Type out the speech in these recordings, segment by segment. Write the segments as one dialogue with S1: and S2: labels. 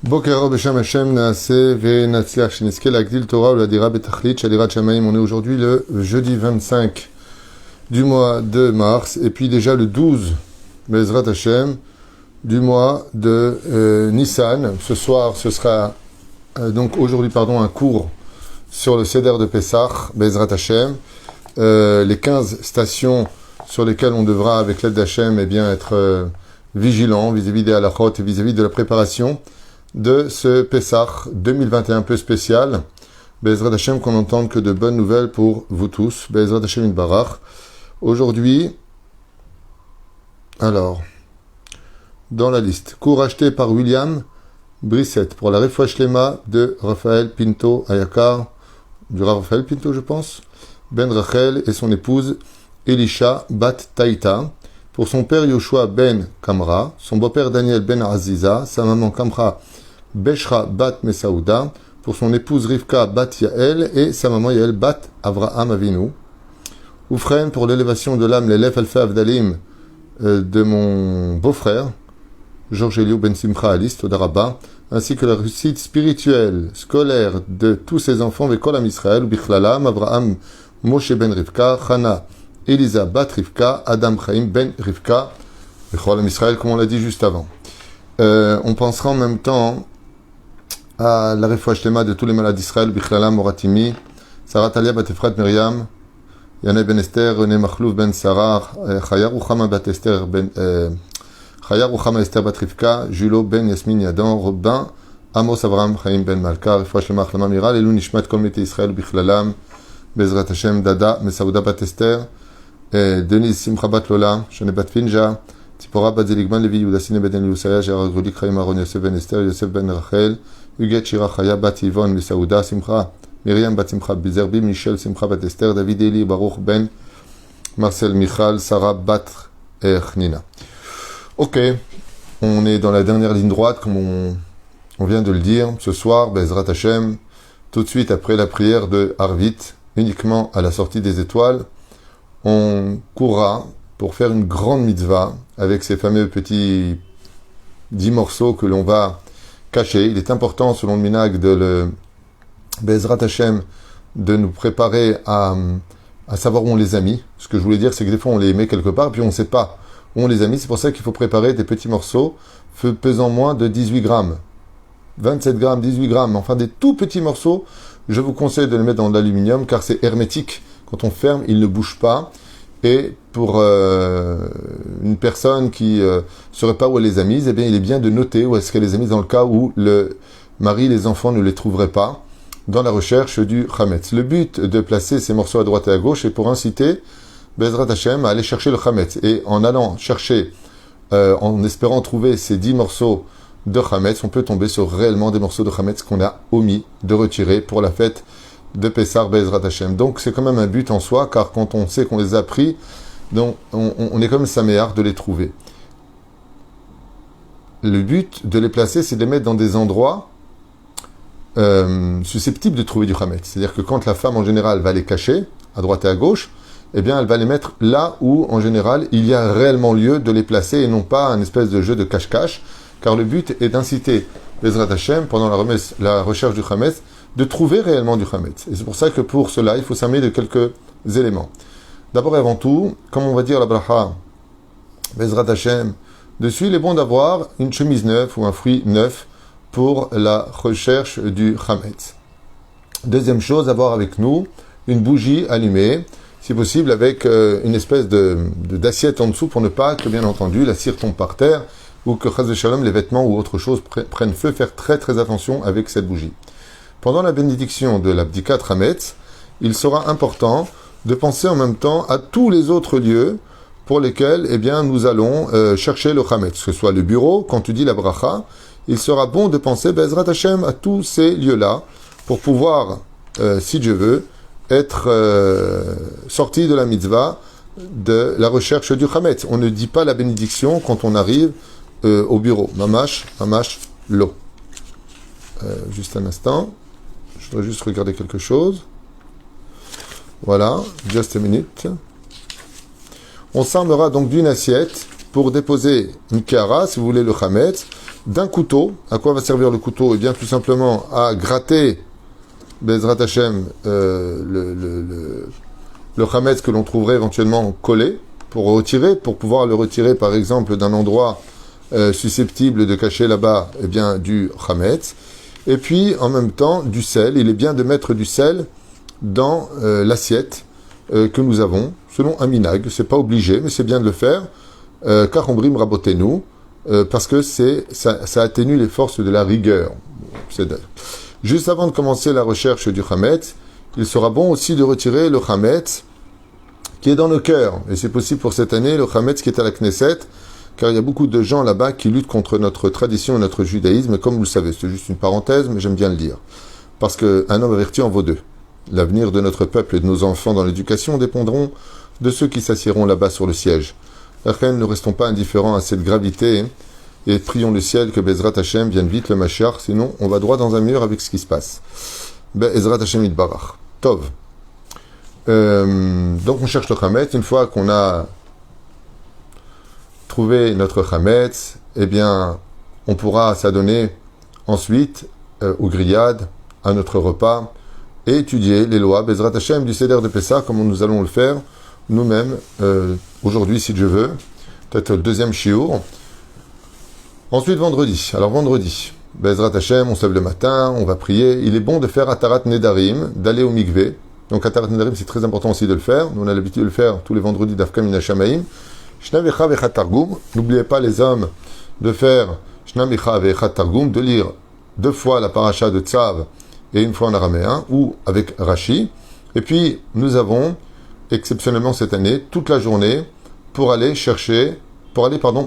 S1: Boker Beshem Hashem Naase Venatzliach Sheniske Lagdil Torah Uladira Betachlit Shalirat Shamaim. On est aujourd'hui le jeudi 25 du mois de mars et puis déjà le 12 Bezrat Hashem du mois de Nissan. Ce soir ce sera donc aujourd'hui un cours sur le Seder de Pessah Bezrat Hashem. Les 15 stations sur lesquelles on devra avec l'aide d'Hashem être vigilant vis-à-vis des halachot et vis-à-vis de la préparation de ce Pessah 2021 peu spécial. Be'ezrat Hashem, qu'on n'entende que de bonnes nouvelles pour vous tous. Be'ezrat Hashem Yitbarach. Aujourd'hui, alors, dans la liste, cours acheté par William Brissette pour la Refoua Shlema de Raphaël Pinto Ayakar, du Raphaël Pinto, je pense, Ben Rachel et son épouse Elisha Bat Taïta, pour son père Yoshua Ben Kamra, son beau-père Daniel Ben Aziza, sa maman Kamra Beshra Bat Mesaouda, pour son épouse Rivka Bat Yael et sa maman Yael Bat Avraham Avinu. Oufren pour l'élévation de l'âme l'élève Alpha Avdalim de mon beau-frère Georges Eliou Ben Simcha Alice Todaraba, ainsi que la réussite spirituelle, scolaire de tous ses enfants Vekol Am Israël, Bichlalam, Avraham Moshe Ben Rivka, Chana Elisa Bat Rivka, Adam Chaim Ben Rivka, Vekol Am Israël, comme on l'a dit juste avant. On pensera en même temps à la Refoua Shlema de tous les malades d'Israël, Bichlalam Moratimi, Sarah Talia Bat Efrat Myriam, Yanai Ben Esther, René Machlouf Ben Sarah, Chaya Ruchama Bat Esther Ben Chaya Ruchama Esther Bat Rivka, Julo Ben Yasmin Yadan, Robin Amos Avraham Chaim Ben Malka, Refoua Shlema Achlama Miral, Elou Nishmat Kol Mete Israël, Bichlalam, Bezrat Hashem, Dada, Mesaouda Bat Esther, Denise Simcha Bat Lola, Shane Bat Finja, Tzipora Bat Zeligman, Levi Yudasine Ben Elusaya, Gérard Grolik, Chaim Aaron, Yosef Ben Esther, Yosef Ben Rachel, Huguet Shira Chaya Bat Yvonne, Mesaouda, Simcha, Myriam Bat Simcha Bizerbi, Michel Simcha Bat Esther, David Eli, Baruch Ben, Marcel Michal, Sarah Bat Nina. Ok, on est dans la dernière ligne droite, comme on vient de le dire. Ce soir, Bezrat Hashem, tout de suite après la prière de Harvit, uniquement à la sortie des étoiles, on courra pour faire une grande mitzvah avec ces fameux petits 10 morceaux que l'on va cacher. Il est important, selon le minhag de le Bezrat Hashem, de nous préparer à savoir où on les a mis. Ce que je voulais dire, c'est que des fois on les met quelque part, puis on ne sait pas où on les a mis. C'est pour ça qu'il faut préparer des petits morceaux pesant moins de 18 grammes. 27 grammes, 18 grammes, enfin des tout petits morceaux. Je vous conseille de les mettre dans de l'aluminium car c'est hermétique. Quand on ferme, il ne bouge pas. Et pour une personne qui ne saurait pas où elle les a mises, eh bien, il est bien de noter où est-ce qu'elle les a mises dans le cas où le mari, les enfants ne les trouveraient pas dans la recherche du Chametz. Le but de placer ces morceaux à droite et à gauche est pour inciter Bezrat Hashem à aller chercher le Chametz. Et en allant chercher, en espérant trouver ces 10 morceaux de Chametz, on peut tomber sur réellement des morceaux de Chametz qu'on a omis de retirer pour la fête de Pessah Bezrat Hashem. Donc c'est quand même un but en soi, car quand on sait qu'on les a pris, donc on est comme saméar de les trouver. Le but de les placer, c'est de les mettre dans des endroits susceptibles de trouver du Chametz. C'est-à-dire que quand la femme en général va les cacher, à droite et à gauche, eh bien elle va les mettre là où en général il y a réellement lieu de les placer et non pas un espèce de jeu de cache-cache, car le but est d'inciter Bezrat Hashem, pendant la recherche du Chametz, de trouver réellement du Chametz. Et c'est pour ça que pour cela, il faut s'armer de quelques éléments. D'abord et avant tout, comme on va dire la bracha, Bezrat Hashem, dessus, il est bon d'avoir une chemise neuve ou un fruit neuf pour la recherche du Chametz. Deuxième chose, avoir avec nous une bougie allumée, si possible avec une espèce d'assiette en dessous pour ne pas que, bien entendu, la cire tombe par terre ou que, chas v'shalom, les vêtements ou autre chose prennent feu. Faire très très attention avec cette bougie. Pendant la bénédiction de l'Abdikat Chametz, il sera important de penser en même temps à tous les autres lieux pour lesquels nous allons chercher le Chametz. Que ce soit le bureau, quand tu dis la bracha, il sera bon de penser Bezrat Hashem à tous ces lieux-là pour pouvoir, si Dieu veut, être sorti de la mitzvah de la recherche du Chametz. On ne dit pas la bénédiction quand on arrive au bureau. Mamash, lo. juste un instant. Je voudrais juste regarder quelque chose. Voilà, just a minute. On s'armera donc d'une assiette pour déposer une kara, si vous voulez, le chametz, d'un couteau. À quoi va servir le couteau? Eh bien, tout simplement à gratter, Bezrat Hashem, le chametz que l'on trouverait éventuellement collé, pour pouvoir le retirer, par exemple, d'un endroit susceptible de cacher là-bas, eh bien, du chametz. Et puis, en même temps, du sel. Il est bien de mettre du sel dans l'assiette que nous avons, selon un minag. C'est pas obligé, mais c'est bien de le faire. Car ombrim rabotenu, parce que ça atténue les forces de la rigueur. Juste avant de commencer la recherche du chametz, il sera bon aussi de retirer le chametz qui est dans nos cœurs. Et c'est possible pour cette année, le chametz qui est à la Knesset, car il y a beaucoup de gens là-bas qui luttent contre notre tradition et notre judaïsme. Et comme vous le savez, c'est juste une parenthèse, mais j'aime bien le dire. Parce qu'un homme averti en vaut deux. L'avenir de notre peuple et de nos enfants dans l'éducation dépendront de ceux qui s'assiéront là-bas sur le siège. La reine, ne restons pas indifférents à cette gravité et prions le ciel que Bezrat Hashem vienne vite le Mashiach, sinon on va droit dans un mur avec ce qui se passe. Bezrat Hashem Yitbarach. Tov. Donc on cherche le chametz. Une fois qu'on a trouvé notre chametz, eh bien on pourra s'adonner ensuite au grillade, à notre repas, et étudier les lois Bezrat Hashem du Seder de Pessah, comme nous allons le faire nous-mêmes aujourd'hui, si Dieu veut, peut-être le deuxième shiur. Ensuite, vendredi. Alors, vendredi, Bezrat Hashem, on se lève le matin, on va prier. Il est bon de faire Atarat Nedarim, d'aller au mikvé. Donc, Atarat Nedarim, c'est très important aussi de le faire. Nous, on a l'habitude de le faire tous les vendredis d'Afka Min HaShamayim. Shnavicha Vechat Targum. N'oubliez pas, les hommes, de faire Shnavicha Vechat Targum, de lire 2 fois la paracha de Tzav et 1 fois en araméen, ou avec Rashi. Et puis, nous avons, exceptionnellement cette année, toute la journée pour aller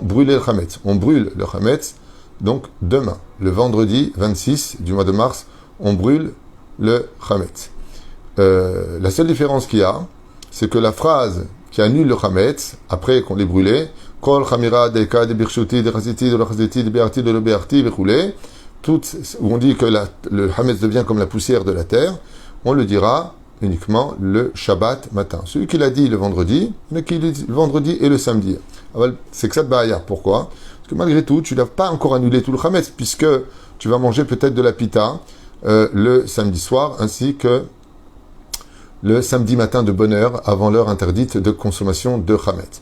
S1: brûler le chametz. On brûle le chametz, donc demain, le vendredi 26 du mois de mars, on brûle le chametz. La seule différence qu'il y a, c'est que la phrase qui annule le chametz, après qu'on l'ait brûlé, Kol chamira deka de birshuti de chaziti de l'achaziti de bearti de l'obearti vechoulé, où on dit que le chametz devient comme la poussière de la terre, on le dira uniquement le Shabbat matin. Celui qui l'a dit le vendredi, mais qui le dit le vendredi et le samedi. C'est que ça de Bahaya. Pourquoi? Parce que malgré tout, tu n'as pas encore annulé tout le Chametz, puisque tu vas manger peut-être de la pita le samedi soir, ainsi que le samedi matin de bonne heure, avant l'heure interdite de consommation de Chametz.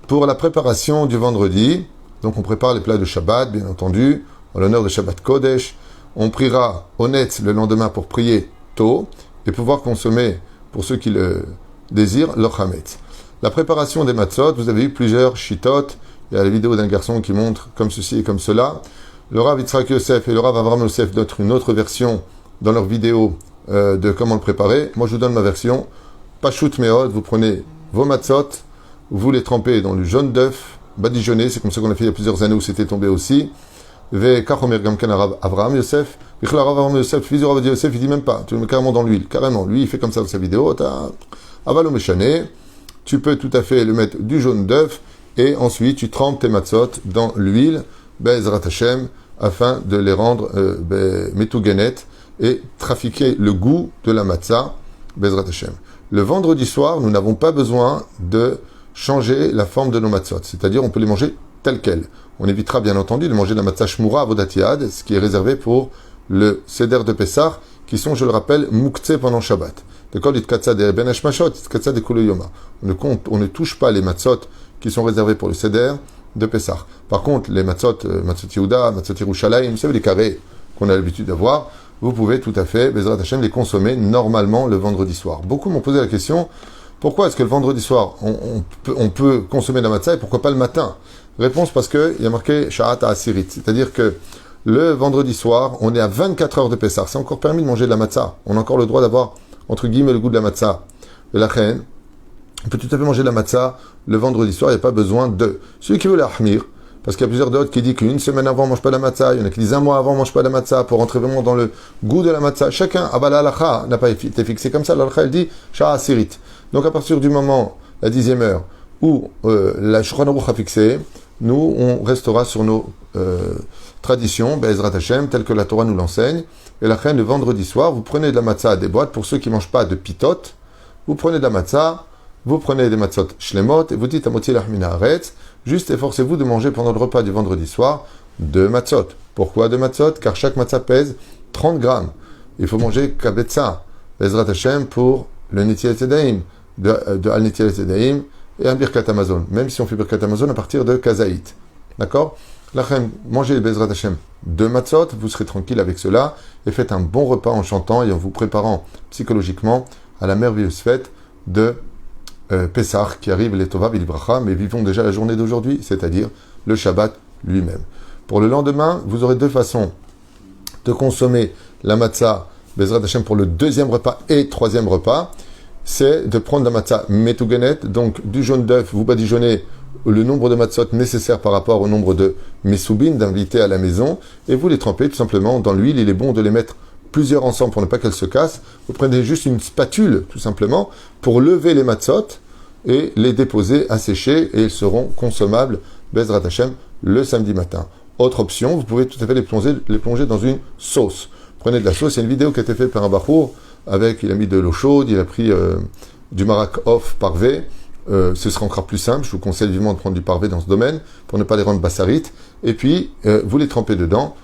S1: Pour la préparation du vendredi, donc on prépare les plats de Shabbat, bien entendu, en l'honneur de Shabbat Kodesh. On priera honnête le lendemain pour prier tôt, et pouvoir consommer, pour ceux qui le désirent, leur chametz. La préparation des matzot, vous avez eu plusieurs shitot. Il y a la vidéo d'un garçon qui montre comme ceci et comme cela. Le Rav Yitzhak Yosef et le Rav Avram Yosef donnent une autre version dans leur vidéo de comment le préparer. Moi, je vous donne ma version. Pashut meod, vous prenez vos matzot, vous les trempez dans le jaune d'œuf, badigeonné, c'est comme ça qu'on a fait il y a plusieurs années où c'était tombé aussi. Ve kachomer gamken Rav Avraham Yosef. Rav Avraham Yosef, fils du Rav Yosef, il dit même pas, tu le mets carrément dans l'huile, carrément. Lui, il fait comme ça dans sa vidéo. Avalo Meshane, tu peux tout à fait le mettre du jaune d'œuf et ensuite tu trempes tes matzot dans l'huile, Bezrat Hashem, afin de les rendre metouganet et trafiquer le goût de la matzah, Bezrat Hashem. Le vendredi soir, nous n'avons pas besoin de changer la forme de nos matzot, c'est-à-dire on peut les manger telles quelles. On évitera bien entendu de manger de la matzah shmura avodatiyad, ce qui est réservé pour le Seder de Pessah, qui sont, je le rappelle, mouktsé pendant Shabbat. On ne touche pas les matzot qui sont réservés pour le Seder de Pessah. Par contre, les matzot Yehuda, matzot Yerushalayim, vous savez, les carrés qu'on a l'habitude d'avoir, vous pouvez tout à fait, Bezrat Hashem, les consommer normalement le vendredi soir. Beaucoup m'ont posé la question, pourquoi est-ce que le vendredi soir, on peut consommer de la matzah et pourquoi pas le matin? Réponse, parce qu'il y a marqué Sha'at Asirit, c'est-à-dire que le vendredi soir, on est à 24 heures de Pessah. C'est encore permis de manger de la matzah. On a encore le droit d'avoir, entre guillemets, le goût de la matzah. Et la reine, on peut tout à fait manger de la matzah le vendredi soir, il n'y a pas besoin de... Celui qui veut l'ahmir, parce qu'il y a plusieurs d'autres qui disent qu'une semaine avant, on ne mange pas de la matzah, il y en a qui disent un mois avant, on ne mange pas de la matzah, pour rentrer vraiment dans le goût de la matzah. Chacun, la halakha n'a pas été fixé comme ça. La halakha, elle dit Sha'a Asirit. Donc à partir du moment, la 10e heure, où la Shulchan Aruch a fixé, nous, on restera sur nos traditions, Be'ezrat Hashem, telles que la Torah nous l'enseigne. Et la reine, le vendredi soir, vous prenez de la matzah à des boîtes. Pour ceux qui ne mangent pas de pitot, vous prenez de la matzah, vous prenez des matzot shlemot, et vous dites à Motzi Lachmina Haaretz, juste efforcez-vous de manger pendant le repas du vendredi soir 2 matzot. Pourquoi 2 matzot? Car chaque matzah pèse 30 grammes. Il faut manger kabetza, Be'ezrat Hashem, pour le Netilat Yadayim, de Al Netilat Yadayim, et un Birkat Hamazon, même si on fait Birkat Hamazon à partir de Kazaït. D'accord? Lachem, mangez Bezrat Hashem 2 matzot, vous serez tranquille avec cela, et faites un bon repas en chantant et en vous préparant psychologiquement à la merveilleuse fête de Pessah qui arrive, les Tova V'Libracha, mais vivons déjà la journée d'aujourd'hui, c'est-à-dire le Shabbat lui-même. Pour le lendemain, vous aurez 2 façons de consommer la matzah Bezrat Hashem pour le 2e repas et 3e repas. C'est de prendre la matzah metugenet, donc du jaune d'œuf, vous badigeonnez le nombre de matzot nécessaires par rapport au nombre de mesoubines, d'invités à la maison, et vous les trempez tout simplement dans l'huile. Il est bon de les mettre plusieurs ensemble pour ne pas qu'elles se cassent. Vous prenez juste une spatule, tout simplement, pour lever les matzot et les déposer à sécher, et ils seront consommables, Bezrat Hashem, le samedi matin. Autre option, vous pouvez tout à fait les plonger dans une sauce. Prenez de la sauce, il y a une vidéo qui a été faite par un bachour, il a mis de l'eau chaude, il a pris du marak off parvé. Ce sera encore plus simple, je vous conseille vivement de prendre du parvé dans ce domaine, pour ne pas les rendre bassarites. Et puis, vous les trempez dedans,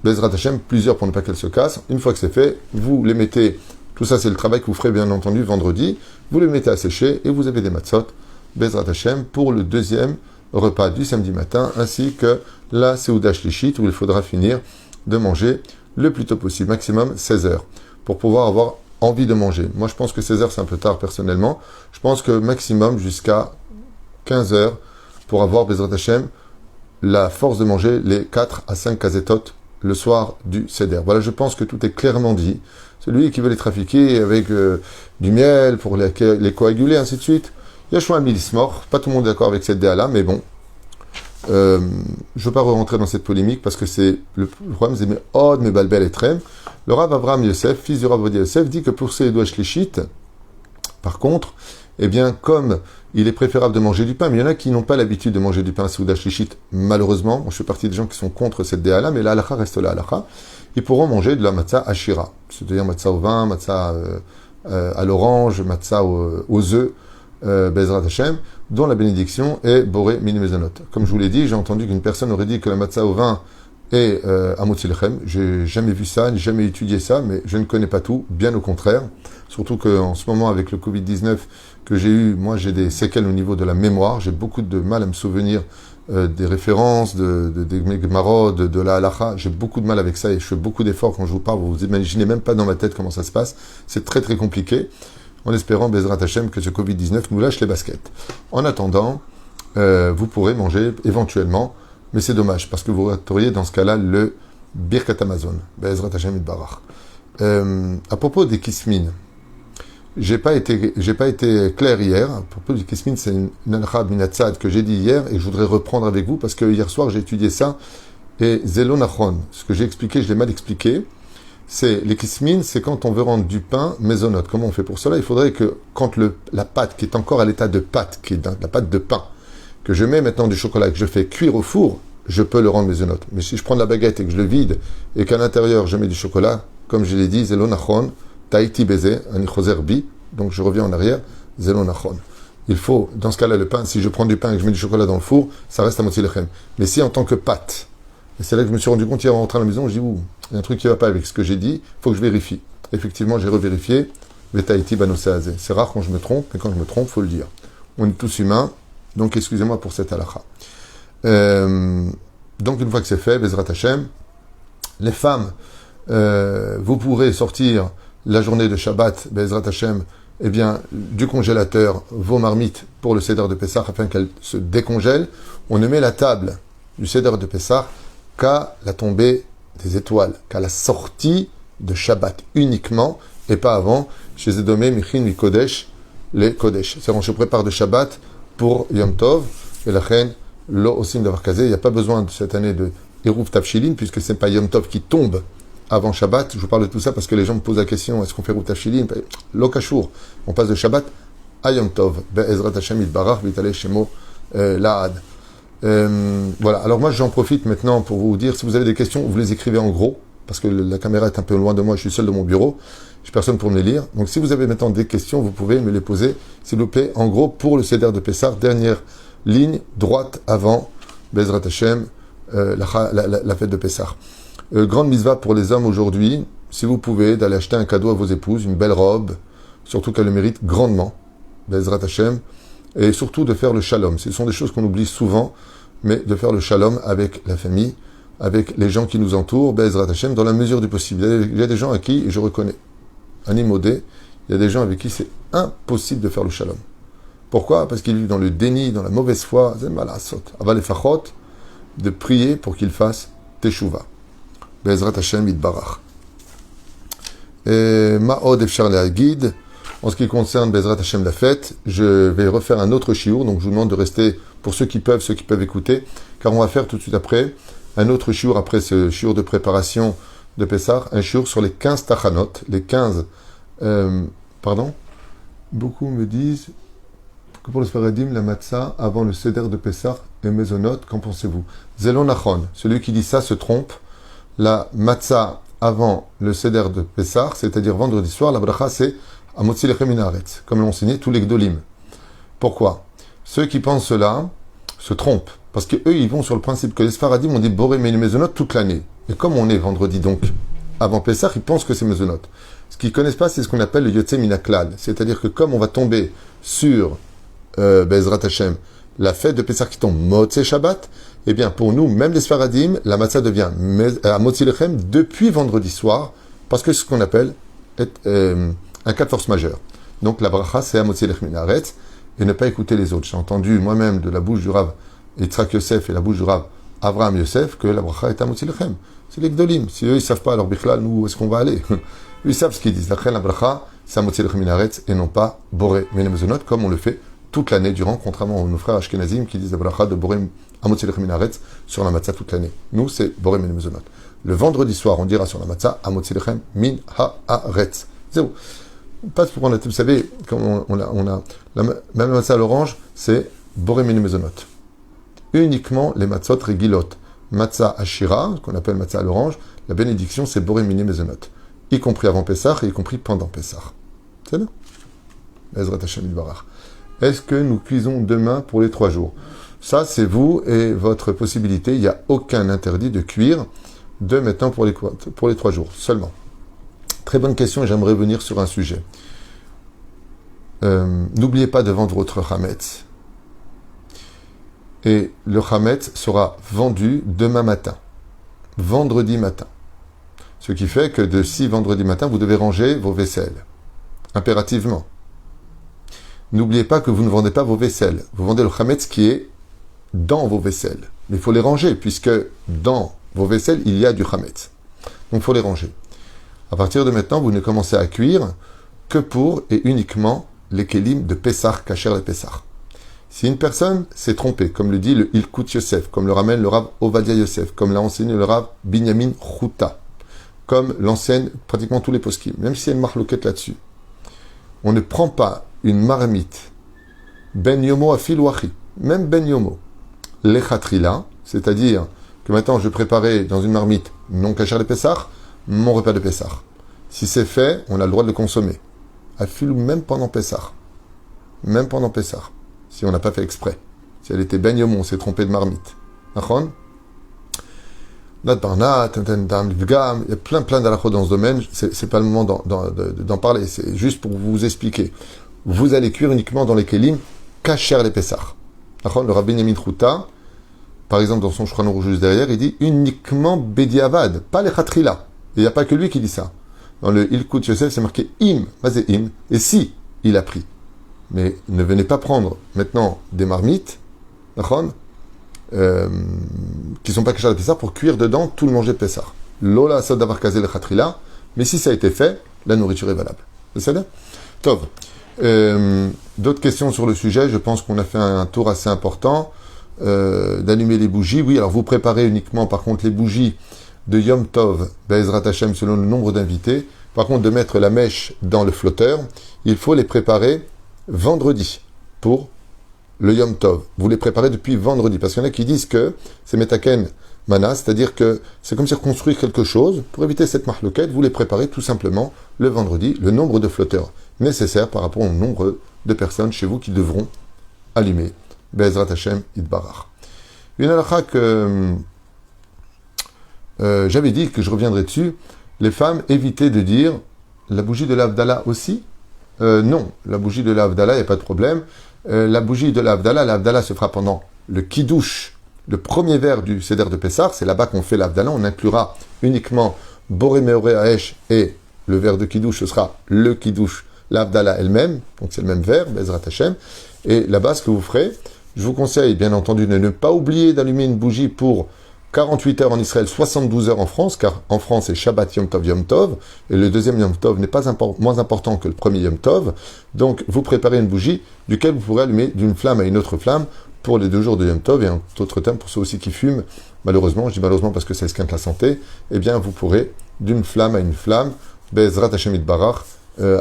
S1: Bezrat Hashem, plusieurs pour ne pas qu'elles se cassent. Une fois que c'est fait, vous les mettez, tout ça c'est le travail que vous ferez bien entendu vendredi, vous les mettez à sécher et vous avez des matzot, Bezrat Hashem, pour le 2e repas du samedi matin, ainsi que la Seuda Shlishit, où il faudra finir de manger le plus tôt possible, maximum 16 heures, pour pouvoir avoir envie de manger. Moi, je pense que 16 heures, c'est un peu tard, personnellement. Je pense que maximum jusqu'à 15 heures, pour avoir, Bezrat Hashem, la force de manger les 4 à 5 kazetot le soir du Seder. Voilà, je pense que tout est clairement dit. Celui qui veut les trafiquer avec du miel pour les coaguler, ainsi de suite. Yeshua Milismor, pas tout le monde est d'accord avec cette déa-là, mais bon. Je ne veux pas rentrer dans cette polémique parce que c'est le problème, c'est mes od, mes balbel et trem. Le Rav Avraham Yosef, fils du Rav Odia Yosef, dit que pour ces doigts shlichit, par contre, eh bien, comme il est préférable de manger du pain, mais il y en a qui n'ont pas l'habitude de manger du pain Seuda Shlichit, malheureusement. Moi, je fais partie des gens qui sont contre cette déa-là, mais la halakha reste la halakha. Ils pourront manger de la matzah ashira, c'est-à-dire matzah au vin, matzah à l'orange, matzah aux œufs, Bezrat Hashem, dont la bénédiction est boré mini mezonot. Comme je vous l'ai dit, j'ai entendu qu'une personne aurait dit que la matzah au vin est à Motzi Lechem. J'ai jamais vu ça, j'ai jamais étudié ça, mais je ne connais pas tout, bien au contraire. Surtout qu'en ce moment, avec le Covid-19 que j'ai eu, moi j'ai des séquelles au niveau de la mémoire, j'ai beaucoup de mal à me souvenir des références, des Gemara, de la halacha. J'ai beaucoup de mal avec ça et je fais beaucoup d'efforts quand je vous parle. Vous imaginez même pas dans ma tête comment ça se passe. C'est très très compliqué. En espérant, Bezrat Hashem, que ce Covid-19 nous lâche les baskets. En attendant, vous pourrez manger éventuellement, mais c'est dommage, parce que vous rateriez dans ce cas-là le Birkat Hamazon, Bezrat Hashem Itbarach. À propos des kismin, j'ai pas été clair hier. À propos du kismin, c'est une halakha minatzad que j'ai dit hier, et que je voudrais reprendre avec vous, parce que hier soir, j'ai étudié ça, et Zelo Nachon, ce que j'ai expliqué, je l'ai mal expliqué. C'est les kismin, c'est quand on veut rendre du pain mésonote. Comment on fait pour cela? Il faudrait que quand la pâte qui est encore à l'état de pâte, qui est la pâte de pain, que je mets maintenant du chocolat et que je fais cuire au four, je peux le rendre mésonote. Mais si je prends de la baguette et que je le vide et qu'à l'intérieur je mets du chocolat, comme je l'ai dit, zelo nachon, taïti beze, anichoser bi, donc je reviens en arrière, zelo nachon. Il faut, dans ce cas-là, le pain, si je prends du pain et que je mets du chocolat dans le four, ça reste à Motzi Lechem. Mais si en tant que pâte, et c'est là que je me suis rendu compte hier en rentrant à la maison, je dis, il y a un truc qui ne va pas avec ce que j'ai dit, il faut que je vérifie. Effectivement, j'ai revérifié, Vetaïti Banoseazé. C'est rare quand je me trompe, mais quand je me trompe, il faut le dire. On est tous humains, donc excusez-moi pour cette halakha. Donc une fois que c'est fait, Bezrat Hashem, les femmes, vous pourrez sortir la journée de Shabbat, Bezrat Hashem, eh bien, du congélateur, vos marmites pour le Seder de Pessah, afin qu'elles se décongèlent. On ne met la table du Seder de Pessah qu'à la tombée des étoiles, qu'à la sortie de Shabbat uniquement, et pas avant, chez Edomé, Michin, Mikodesh, les Kodesh. C'est-à-dire, on se prépare de Shabbat pour Yom Tov, et la reine, Lo Osim Davar Kazé. Il n'y a pas besoin de cette année de Eruv Tafshilin, puisque ce n'est pas Yom Tov qui tombe avant Shabbat. Je vous parle de tout ça parce que les gens me posent la question, est-ce qu'on fait Eruv Tafshilin? Lo Kashour. On passe de Shabbat à Yom Tov. Be'ezrat Hashem Itbarach, Vitale Shemo Laad. Voilà, alors moi j'en profite maintenant pour vous dire, si vous avez des questions, vous les écrivez en gros, parce que la caméra est un peu loin de moi, je suis seul dans mon bureau, je n'ai personne pour me les lire. Donc si vous avez maintenant des questions, vous pouvez me les poser, s'il vous plaît, en gros, pour le Seder de Pessah, dernière ligne, droite avant, Bezrat Hashem, la fête de Pessah. Grande mitzvah pour les hommes aujourd'hui, si vous pouvez, d'aller acheter un cadeau à vos épouses, une belle robe, surtout qu'elle le mérite grandement, Bezrat Hashem, et surtout de faire le shalom. Ce sont des choses qu'on oublie souvent, mais de faire le shalom avec la famille, avec les gens qui nous entourent, Bezrat Hashem, dans la mesure du possible. Il y a des gens à qui, et je reconnais, un immodé, il y a des gens avec qui c'est impossible de faire le shalom. Pourquoi? Parce qu'ils vivent dans le déni, dans la mauvaise foi, aval efachot, de prier pour qu'ils fassent teshuva. Bezrat Hashem itbarach. Ma'od efshar le'agid. En ce qui concerne Bezrat Hashem la fête, je vais refaire un autre shiur, donc je vous demande de rester, pour ceux qui peuvent écouter, car on va faire tout de suite après un autre shiur, après ce shiur de préparation de Pessah, un shiur sur les 15 tachanot, les 15... Beaucoup me disent que pour le Sfaradim, la matzah, avant le Seder de Pessah, est mezonot, qu'en pensez-vous? Zelon Nachon, celui qui dit ça se trompe. La matzah avant le Seder de Pessah, c'est-à-dire vendredi soir, la bracha c'est Amotzi lechem min haaretz, comme l'ont enseigné tous les gdolim. Pourquoi? Ceux qui pensent cela se trompent, parce qu'eux, ils vont sur le principe que les Sfaradim ont dit Boré mezonot toute l'année. Et comme on est vendredi donc, avant Pessah, ils pensent que c'est mezonot. Ce qu'ils ne connaissent pas, c'est ce qu'on appelle le Yotze Minaklal. C'est-à-dire que comme on va tomber sur Bezrat Hashem, la fête de Pessah qui tombe Motzei Shabbat, eh bien pour nous, même les Sfaradim, la matzah devient Amotzi lechem depuis vendredi soir, parce que c'est ce qu'on appelle un cas de force majeure. Donc la bracha, c'est Amotzi lechem min haaretz, et ne pas écouter les autres. J'ai entendu moi-même de la bouche du Rav Yitzhak Yosef et la bouche du Rav Avraham Yosef que la bracha est Amotzi lechem. C'est les gdolim. Si eux, ils ne savent pas, alors bichlal, nous, où est-ce qu'on va aller? Ils savent ce qu'ils disent. La bracha, c'est Amotzi lechem min haaretz, et non pas Boré mezonot, comme on le fait toute l'année durant, contrairement à nos frères Ashkenazim qui disent la bracha de Boré Amotzi lechem min haaretz sur la matzah toute l'année. Nous, c'est Boré mezonot. Le vendredi soir, on dira sur la matzah Amotzi lechem min haaretz. Zéro. Pas pour prendre, vous savez, comme on a la même matzah à l'orange, c'est Boré mezonot. Uniquement les matzot régilot. Matzah Ashira, qu'on appelle matzah à l'orange, la bénédiction, c'est Boré mezonot. Y compris avant Pessah et y compris pendant Pessah. C'est bien? Bezrat Hashem itbarach. Est-ce que nous cuisons demain pour les 3 jours? Ça, c'est vous et votre possibilité. Il n'y a aucun interdit de cuire de maintenant pour les 3 jours seulement. Très bonne question et j'aimerais venir sur un sujet. N'oubliez pas de vendre votre chametz. Et le chametz sera vendu demain matin, vendredi matin. Ce qui fait que d'ici vendredi matin, vous devez ranger vos vaisselles, impérativement. N'oubliez pas que vous ne vendez pas vos vaisselles. Vous vendez le chametz qui est dans vos vaisselles. Mais il faut les ranger, puisque dans vos vaisselles, il y a du chametz. Donc il faut les ranger. À partir de maintenant, vous ne commencez à cuire que pour et uniquement les kelim de Pessah, kasher les Pessah. Si une personne s'est trompée, comme le dit le Ilkut Yosef, comme le ramène le Rav Ovadia Yosef, comme l'a enseigné le Rav Binyamin Chouta, comme l'enseignent pratiquement tous les poskim, même s'il y a une marloquette là-dessus, on ne prend pas une marmite, ben yomo afil wachi, même ben yomo, lechatrila, c'est-à-dire que maintenant je préparais dans une marmite non kasher les Pessah, mon repas de Pessah. Si c'est fait, on a le droit de le consommer. Afil même pendant Pessah. Même pendant Pessah. Si on n'a pas fait exprès. Si elle était ben yomo, on s'est trompé de marmite. Nachon? Il y a plein d'alachot dans ce domaine, c'est pas le moment d'en parler, c'est juste pour vous expliquer. Vous allez cuire uniquement dans les kelim kasher les Pessah. Le Rabbi Binyamin Chouta, par exemple dans son Shulchan Aruch juste derrière, il dit uniquement bediavad, pas les chatrila. Il n'y a pas que lui qui dit ça. Dans le Ilkut Yosef, c'est marqué im, vas-y im, et si il a pris. Mais ne venez pas prendre maintenant des marmites, qui sont pas kasher de Pessah pour cuire dedans tout le manger de Pessah. Lola asad d'avoir casé le chatrila, mais si ça a été fait, la nourriture est valable. C'est ça? Tov. D'autres questions sur le sujet? Je pense qu'on a fait un tour assez important. D'allumer les bougies. Oui, alors vous préparez uniquement par contre les bougies de Yom Tov, Be'ezrat Hashem, selon le nombre d'invités. Par contre, de mettre la mèche dans le flotteur, il faut les préparer vendredi pour le Yom Tov, vous les préparez depuis vendredi. Parce qu'il y en a qui disent que c'est Metaken Mana, c'est-à-dire que c'est comme si reconstruire quelque chose. Pour éviter cette mahlouquette, vous les préparez tout simplement le vendredi, le nombre de flotteurs nécessaire par rapport au nombre de personnes chez vous qui devront allumer Be'ezrat Hashem Idbarach. Une halakha que j'avais dit que je reviendrai dessus, les femmes évitaient de dire la bougie de l'Avdallah aussi. Non, la bougie de l'Avdallah, il n'y a pas de problème. La bougie de l'Avdallah se fera pendant le Kiddush, le premier verre du Seder de Pessah. C'est là-bas qu'on fait l'Avdallah. On inclura uniquement Boré Meoré Haesh et le verre de Kiddush, ce sera le Kiddush, l'Avdallah elle-même. Donc c'est le même verre, Be'ezrat Hashem. Et là-bas, ce que vous ferez, je vous conseille bien entendu de ne pas oublier d'allumer une bougie pour 48 heures en Israël, 72 heures en France, car en France c'est Shabbat Yom Tov, et le deuxième Yom Tov n'est pas moins important que le premier Yom Tov. Donc vous préparez une bougie duquel vous pourrez allumer d'une flamme à une autre flamme pour les 2 jours de Yom Tov, et en d'autres termes pour ceux aussi qui fument, malheureusement, je dis malheureusement parce que ça esquinte la santé, eh bien vous pourrez d'une flamme à une flamme, Be'ezrat Hashem Yitbarach,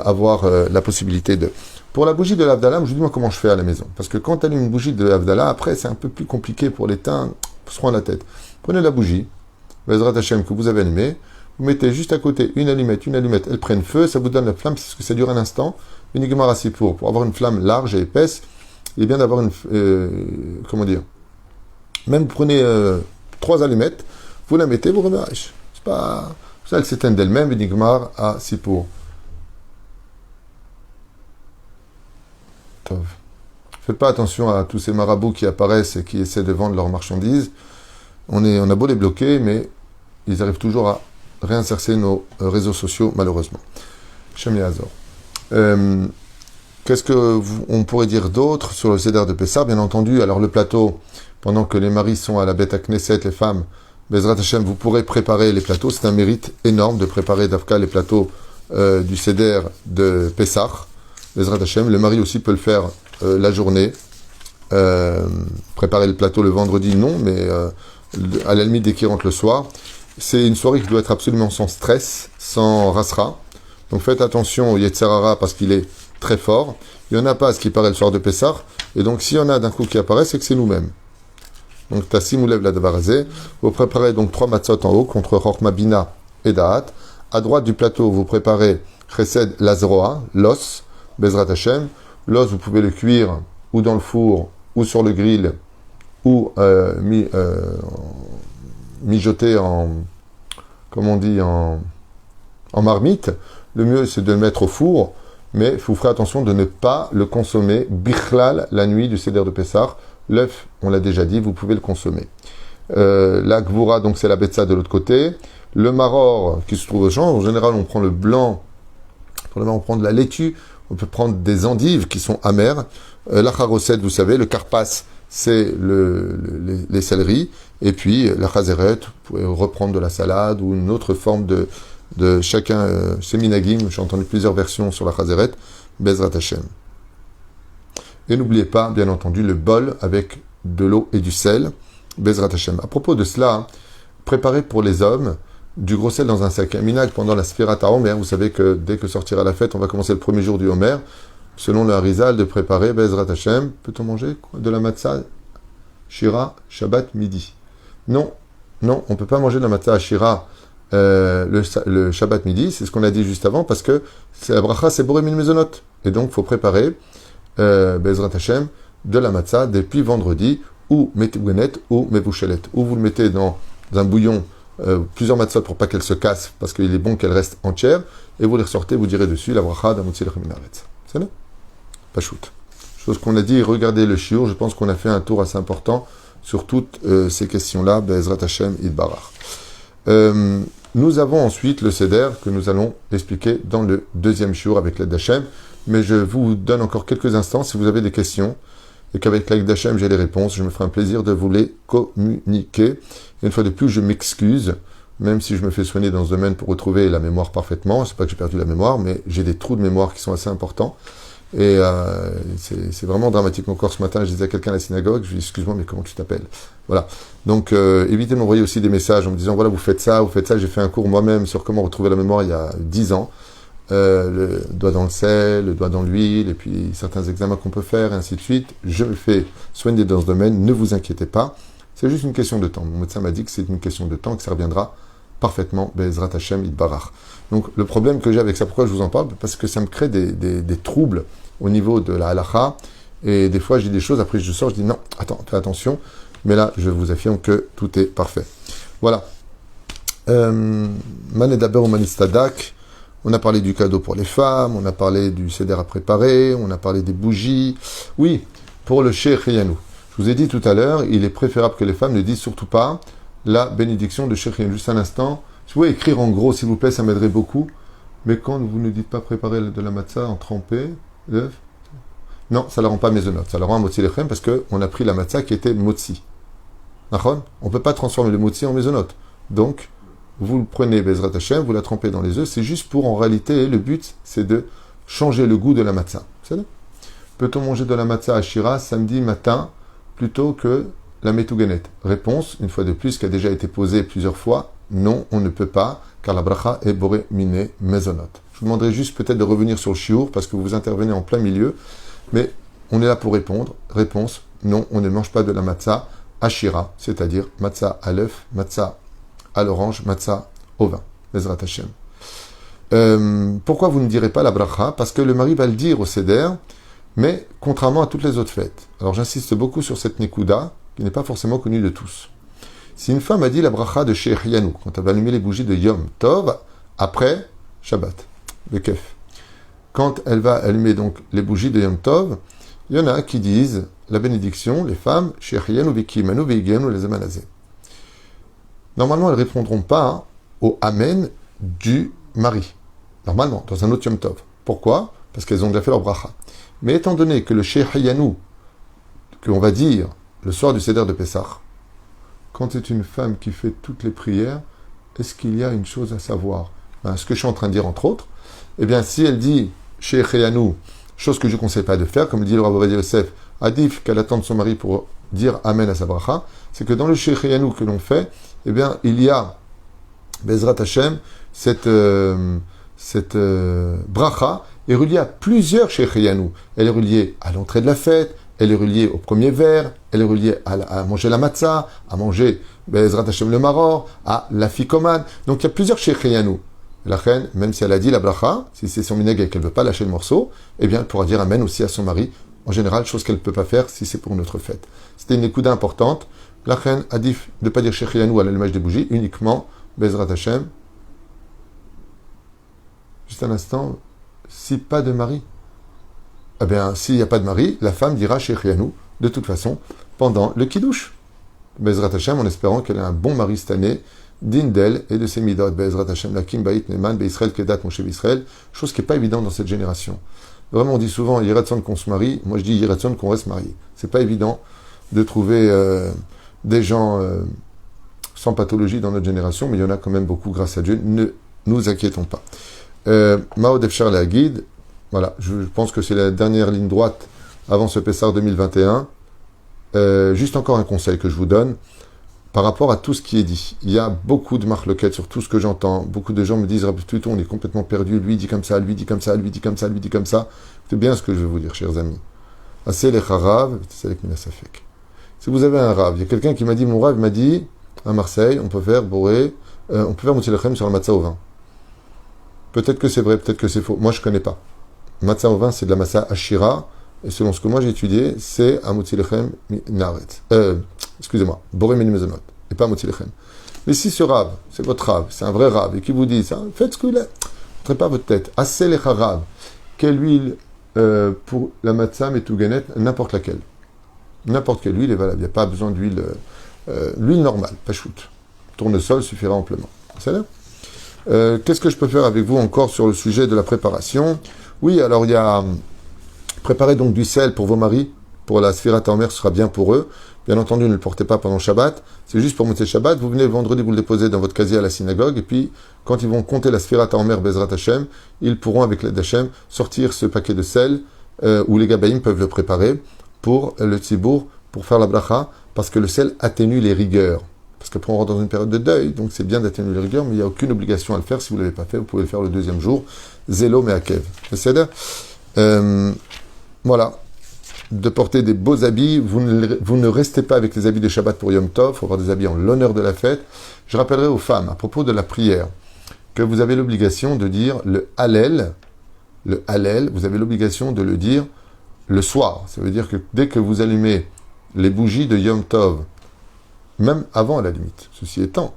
S1: avoir la possibilité de... Pour la bougie de l'Avdallah, je vous dis moi comment je fais à la maison. Parce que quand tu allumes une bougie de l'Avdallah, après c'est un peu plus compliqué pour l'éteindre, se prendre la tête. Prenez la bougie, Be'ezrat Hashem, que vous avez allumée, vous mettez juste à côté une allumette, elles prennent feu, ça vous donne la flamme, parce que ça dure un instant, une Gemara pour avoir une flamme large et épaisse, il est bien d'avoir une... comment dire, même vous prenez 3 allumettes, vous la mettez, vous remettez, c'est pas... Ça, elle s'éteint d'elle-même, une Gemara à Sipour. Faites pas attention à tous ces marabouts qui apparaissent et qui essaient de vendre leurs marchandises. On a beau les bloquer, mais ils arrivent toujours à réinsérer nos réseaux sociaux, malheureusement. Shem Yazor. Qu'est-ce on pourrait dire d'autre sur le Seder de Pessah? Bien entendu, alors le plateau, pendant que les maris sont à la Beth Knesset, les femmes, Be'ezrat Hashem, vous pourrez préparer les plateaux. C'est un mérite énorme de préparer d'Afka les plateaux du Seder de Pessah. Be'ezrat Hashem, le mari aussi peut le faire la journée. Préparer le plateau le vendredi, non, mais à la limite dès qu'il rentre le soir. C'est une soirée qui doit être absolument sans stress, sans rasra. Donc faites attention au Yetzer Hara parce qu'il est très fort. Il n'y en a pas à ce qui paraît le soir de Pessah. Et donc s'il y en a d'un coup qui apparaît, c'est que c'est nous-mêmes. Donc Tassim ou Lev la Davarazé. Vous préparez donc 3 matzot en haut contre Chorma Bina et Da'at. À droite du plateau, vous préparez Chesed Lazroa, l'os, Be'ezrat Hashem. L'os, vous pouvez le cuire ou dans le four, ou sur le grill, ou mijoter en, comme on dit, en marmite. Le mieux, c'est de le mettre au four, mais vous ferez attention de ne pas le consommer bichlal la nuit du Seder de Pessah. L'œuf, on l'a déjà dit, vous pouvez le consommer. La gvoura, donc c'est la betza de l'autre côté. Le maror qui se trouve au champ, en général, on prend le blanc, on prend de la laitue, on peut prendre des endives qui sont amères. La charosette, vous savez, le karpas, c'est les céleris. Et puis la chazeret, vous pouvez reprendre de la salade ou une autre forme de chacun. C'est minagim, j'ai entendu plusieurs versions sur la chazeret. Be'ezrat Hashem. Et n'oubliez pas, bien entendu, le bol avec de l'eau et du sel. Be'ezrat Hashem. À propos de cela, préparez pour les hommes du gros sel dans un sac. Un minag pendant la Sfirat HaOmer, vous savez que dès que sortira la fête, on va commencer le premier jour du Homer. Selon le Harizal, de préparer Be'ezrat Hashem. Peut-on manger de la matzah Shira, Shabbat, midi? Non, on ne peut pas manger de la matzah Shira le Shabbat midi. C'est ce qu'on a dit juste avant, parce que la bracha, c'est Boré Min Mezonot. Et donc, il faut préparer Be'ezrat Hashem de la matzah depuis vendredi, ou metougenet, ou mevouchelet. Ou vous le mettez dans un bouillon, plusieurs matzot pour pas qu'elle se casse, parce qu'il est bon qu'elle reste entière, et vous les ressortez, vous direz dessus la bracha d'Amotzi Lechem Minaretz. C'est là? Pas shoot. Chose qu'on a dit, regardez le shiur, je pense qu'on a fait un tour assez important sur toutes ces questions-là, Be'ezrat Hashem Yitbarach. Nous avons ensuite le Seder que nous allons expliquer dans le deuxième shiur avec l'aide d'Hashem, mais je vous donne encore quelques instants si vous avez des questions, et qu'avec l'aide d'Hashem j'ai les réponses, je me ferai un plaisir de vous les communiquer. Et une fois de plus, je m'excuse, même si je me fais soigner dans ce domaine pour retrouver la mémoire parfaitement. C'est pas que j'ai perdu la mémoire, mais j'ai des trous de mémoire qui sont assez importants. Et c'est vraiment dramatique. Encore ce matin, je disais à quelqu'un à la synagogue, je lui dis, excuse-moi, mais comment tu t'appelles? Voilà. Donc, évitez de m'envoyer aussi des messages en me disant, voilà, vous faites ça. J'ai fait un cours moi-même sur comment retrouver la mémoire il y a 10 ans. le doigt dans le sel, le doigt dans l'huile, et puis certains examens qu'on peut faire, et ainsi de suite. Je me fais soigner dans ce domaine, ne vous inquiétez pas. C'est juste une question de temps. Mon médecin m'a dit que c'est une question de temps, que ça reviendra parfaitement, Be'ezrat Hashem Yitbarach. Donc le problème que j'ai avec ça, pourquoi je vous en parle? Parce que ça me crée des troubles au niveau de la halakha, et des fois j'ai des choses, après je sors, je dis non, attends, fais attention, mais là je vous affirme que tout est parfait. Voilà. Manedaber ou Manistadak, on a parlé du cadeau pour les femmes, on a parlé du seder à préparer, on a parlé des bougies. Oui, pour le Sheikh Yanou. Je vous ai dit tout à l'heure, il est préférable que les femmes ne disent surtout pas la bénédiction de Sheikh Yanou. Juste un instant. Si vous pouvez écrire en gros, s'il vous plaît, ça m'aiderait beaucoup. Mais quand vous ne dites pas préparer de la matzah en trempé, non, ça ne la rend pas mésonote. Ça la rend motzi lechem parce qu'on a pris la matzah qui était motzi. On ne peut pas transformer le motzi en mésonote. Donc, vous le prenez, Bezrat Hashem, vous la trempez dans les œufs. C'est juste pour, en réalité, le but, c'est de changer le goût de la matzah. Peut-on manger de la matzah à Shira samedi matin plutôt que la Metouganet? Réponse, une fois de plus, qui a déjà été posée plusieurs fois, non, on ne peut pas, car la bracha est boré miné mezonot. Je vous demanderai juste peut-être de revenir sur le shiur, parce que vous intervenez en plein milieu, mais on est là pour répondre. Réponse, non, on ne mange pas de la matzah à Shira, c'est-à-dire matzah à l'œuf, matzah à l'orange, matzah au vin. Bezrat Hashem. Pourquoi vous ne direz pas la bracha? Parce que le mari va le dire au seder, mais contrairement à toutes les autres fêtes. Alors j'insiste beaucoup sur cette nekuda, qui n'est pas forcément connue de tous. Si une femme a dit la bracha de Sheikh Yanou, quand elle va allumer les bougies de Yom Tov, après Shabbat, le kef. Quand elle va allumer donc les bougies de Yom Tov, il y en a qui disent la bénédiction, les femmes, Sheikh Yanou Vikimanu Veigenu les Amanazé. Normalement, elles ne répondront pas au Amen du mari. Normalement, dans un autre Yom Tov. Pourquoi? Parce qu'elles ont déjà fait leur bracha. Mais étant donné que le Sheikh Yanou, que l'on va dire le soir du Seder de Pessah, quand c'est une femme qui fait toutes les prières, est-ce qu'il y a une chose à savoir? Ce que je suis en train de dire entre autres, eh bien si elle dit Sheikh Yanou, chose que je ne conseille pas de faire, comme le dit le Rav Ovadia Yosef, adif qu'elle attende son mari pour dire Amen à sa bracha, c'est que dans le Sheikh Yanou que l'on fait, eh bien il y a Bezrat Hashem, cette bracha est reliée à plusieurs Sheikh Yanou. Elle est reliée à l'entrée de la fête, elle est reliée au premier verre, elle est reliée à manger la matzah, à manger Bezrat Hashem le maror, à la fikoman. Donc il y a plusieurs Sheikh Yanou. La reine, même si elle a dit la bracha, si c'est son minhag et qu'elle ne veut pas lâcher le morceau, eh bien elle pourra dire Amen aussi à son mari. En général, chose qu'elle ne peut pas faire si c'est pour une autre fête. C'était une écoute importante. La reine a dit de ne pas dire Sheikh Yanou à l'allumage des bougies, uniquement Bezrat Hashem. Juste un instant, si pas de mari, eh bien, s'il n'y a pas de mari, la femme dira Sheikh Yanou, de toute façon, pendant le kiddush. Bezrat Hashem, en espérant qu'elle ait un bon mari cette année, digne d'elle et de ses midot. Bezrat Hashem, lakim ba'it neman, be'Israël kedat moshe Israël, chose qui n'est pas évidente dans cette génération. Vraiment, on dit souvent Yiratson qu'on se marie, moi je dis Yiratson qu'on reste marié. C'est pas évident de trouver des gens sans pathologie dans notre génération, mais il y en a quand même beaucoup, grâce à Dieu, ne nous inquiétons pas. Mao Defchar la guide. Voilà, je pense que c'est la dernière ligne droite avant ce Pessar 2021. Juste encore un conseil que je vous donne par rapport à tout ce qui est dit. Il y a beaucoup de marloquettes sur tout ce que j'entends. Beaucoup de gens me disent « Tuto, on est complètement perdu. Lui dit comme ça, lui dit comme ça, lui dit comme ça, lui dit comme ça. » C'est bien ce que je vais vous dire, chers amis. Assez les harav, c'est avec minasafek. Si vous avez un rav, il y a quelqu'un qui m'a dit, mon rav m'a dit, à Marseille, on peut faire boré, on peut faire motzi lechem sur la matzah au vin. Peut-être que c'est vrai, peut-être que c'est faux. Moi, je ne connais pas. Matzah au vin, c'est de la matzah ashira. Et selon ce que moi j'ai étudié, c'est un motzi lechem naret. Excusez-moi, boré mini mezonot. Et pas motzi lechem. Mais si ce rave, c'est votre rave, c'est un vrai rave, et qui vous dit ça, faites ce qu'il est. Ne pas votre tête. Assez les harav. Quelle huile pour la matzah metouganet, n'importe laquelle. N'importe quelle huile est valable. Il n'y a pas besoin d'huile. L'huile normale, pas shoot. Tournesol suffira amplement. C'est là. Qu'est-ce que je peux faire avec vous encore sur le sujet de la préparation? Oui, alors il y a préparer donc du sel pour vos maris, pour la Sfirat HaOmer, ce sera bien pour eux. Bien entendu, ne le portez pas pendant Shabbat, c'est juste pour Motzei Shabbat. Vous venez le vendredi, vous le déposez dans votre casier à la synagogue, et puis quand ils vont compter la Sfirat HaOmer Bezrat Hashem, ils pourront avec l'aide d'Hashem sortir ce paquet de sel, où les Gabaïm peuvent le préparer pour le Tzibour, pour faire la bracha, parce que le sel atténue les rigueurs. parce qu'après on rentre dans une période de deuil, donc c'est bien d'atténuer les rigueurs, mais il n'y a aucune obligation à le faire. Si vous ne l'avez pas fait, vous pouvez le faire le deuxième jour. Zélo me'akev. C'est-à-dire, voilà, de porter des beaux habits. Vous ne restez pas avec les habits de Shabbat pour Yom Tov, il faut avoir des habits en l'honneur de la fête. Je rappellerai aux femmes, à propos de la prière, que vous avez l'obligation de dire le Hallel. Le Hallel, vous avez l'obligation de le dire le soir. Ça veut dire que dès que vous allumez les bougies de Yom Tov, même avant à la limite, ceci étant,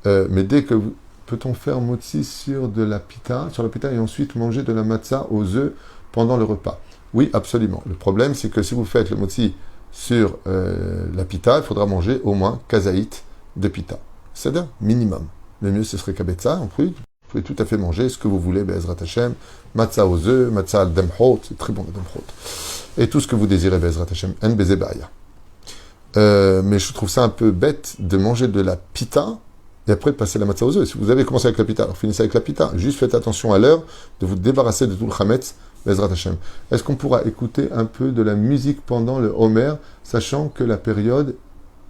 S1: mais dès que vous... Peut-on faire motzi sur la pita et ensuite manger de la matzah aux œufs pendant le repas? Oui, absolument. Le problème, c'est que si vous faites le motzi sur la pita, il faudra manger au moins kazaït de pita. C'est-à-dire minimum. Le mieux, ce serait kabetza. Vous pouvez tout à fait manger ce que vous voulez, Be'ezrat Hashem, matzah aux œufs, matzah al demhot, c'est très bon le demhot. Et tout ce que vous désirez, Be'ezrat Hashem, en bezebaya. Mais je trouve ça un peu bête de manger de la pita et après de passer la matzah aux œufs. Si vous avez commencé avec la pita, alors finissez avec la pita. Juste faites attention à l'heure de vous débarrasser de tout le chametz, Be'ezrat Hashem. Est-ce qu'on pourra écouter un peu de la musique pendant le Homer, sachant que la période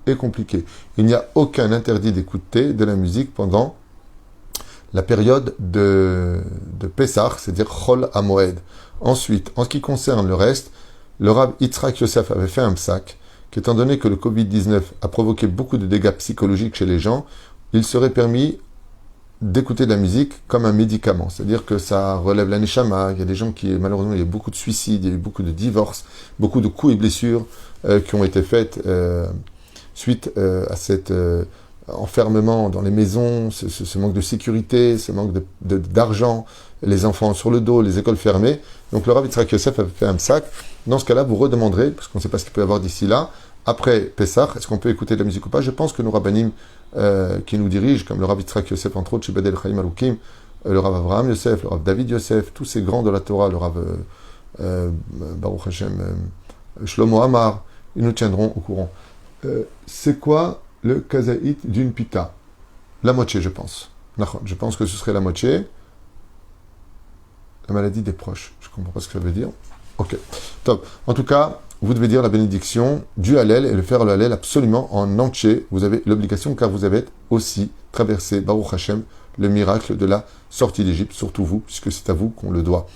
S1: est compliquée? Il n'y a aucun interdit d'écouter de la musique pendant la période de Pessah, c'est-à-dire Chol HaMoed. Ensuite, en ce qui concerne le reste, le Rav Yitzhak Yosef avait fait un psak, qu'étant donné que le Covid-19 a provoqué beaucoup de dégâts psychologiques chez les gens, il serait permis d'écouter de la musique comme un médicament. C'est-à-dire que ça relève la neshama. Il y a des gens qui, malheureusement, il y a eu beaucoup de suicides, il y a eu beaucoup de divorces, beaucoup de coups et blessures qui ont été faites suite à cet enfermement dans les maisons, ce manque de sécurité, ce manque d'argent, les enfants sur le dos, les écoles fermées. Donc le Rav Yitzhak Yosef a fait un sac. Dans ce cas-là, vous redemanderez, parce qu'on ne sait pas ce qu'il peut y avoir d'ici là, après Pessah, est-ce qu'on peut écouter de la musique ou pas? Je pense que nos rabbanim qui nous dirigent, comme le Rav Yitzhak Yosef, entre autres, chez Bedel Chaim Alukim, le Rav Avraham Yosef, le Rav David Yosef, tous ces grands de la Torah, le Rav Baruch Hashem, Shlomo Amar, ils nous tiendront au courant. C'est quoi le kazaït d'une pita? La moitié, je pense. Je pense que ce serait la moitié. La maladie des proches. Je ne comprends pas ce que ça veut dire. Ok. Top. En tout cas, vous devez dire la bénédiction du Hallel et le faire le Hallel absolument en entier. Vous avez l'obligation car vous avez aussi traversé, Baruch Hashem, le miracle de la sortie d'Égypte, surtout vous, puisque c'est à vous qu'on le doit.